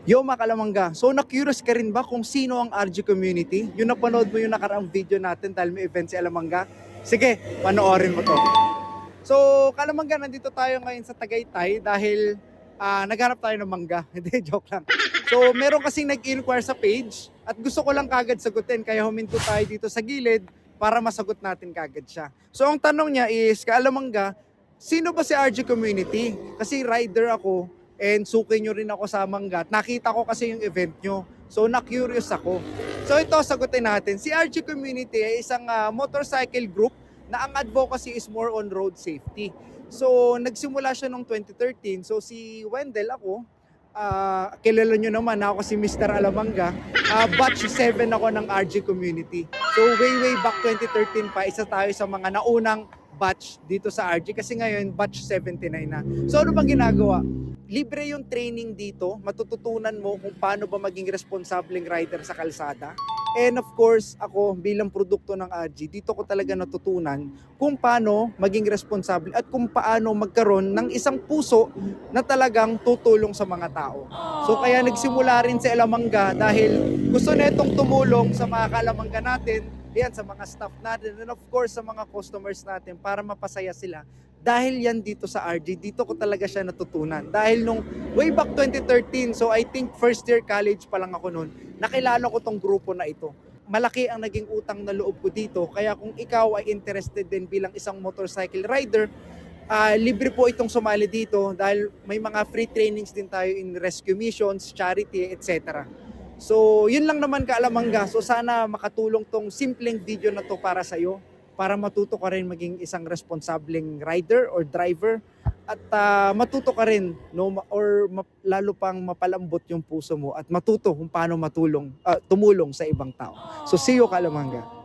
Yo, Makalamangga. So, na-curious ka rin ba kung sino ang RG community? Yung napanood mo yung nakaraang video natin dahil may event si Alamangga? Sige, panoorin mo to. So, Kalamangga, nandito tayo ngayon sa Tagaytay dahil naghanap tayo ng mangga. Hindi, joke lang. So, meron kasing nag-inquire sa page at gusto ko lang kagad sagutin kaya huminto tayo dito sa gilid para masagot natin kagad siya. So, ang tanong niya is, Kalamangga, sino ba si RG community? Kasi rider ako and suki nyo rin ako sa mangga. Nakita ko kasi yung event nyo. So, na-curious ako. So, ito, sagutin natin. Si RG Community ay isang motorcycle group na ang advocacy is more on road safety. So, nagsimula siya noong 2013. So, si Wendell ako, kilala nyo naman, ako si Mr. Alamangga. Batch 7 ako ng RG Community. So, way back 2013 pa, isa tayo sa mga naunang batch dito sa RG kasi ngayon batch 79 na. So, ano bang ginagawa? Libre yung training dito, matututunan mo kung paano ba maging responsableng rider sa kalsada. And of course, ako bilang produkto ng RG, dito ko talaga natutunan kung paano maging responsable at kung paano magkaroon ng isang puso na talagang tutulong sa mga tao. So kaya nagsimula rin si Alamangga dahil gusto netong tumulong sa mga kalamangga natin, yan, sa mga staff natin, and of course sa mga customers natin para mapasaya sila. Dahil yan dito sa RG, dito ko talaga siya natutunan. Dahil nung way back 2013, so I think first year college pa lang ako noon, nakilala ko tong grupo na ito. Malaki ang naging utang na loob ko dito. Kaya kung ikaw ay interested din bilang isang motorcycle rider, libre po itong sumali dito dahil may mga free trainings din tayo in rescue missions, charity, etc. So yun lang naman Kaalamangga. So sana makatulong tong simpleng video na to para sa'yo, para matuto ka rin maging isang responsableng rider or driver at matuto ka rin lalo pang mapalambot yung puso mo at matuto kung paano tumulong sa ibang tao. So see you Kaalamangga.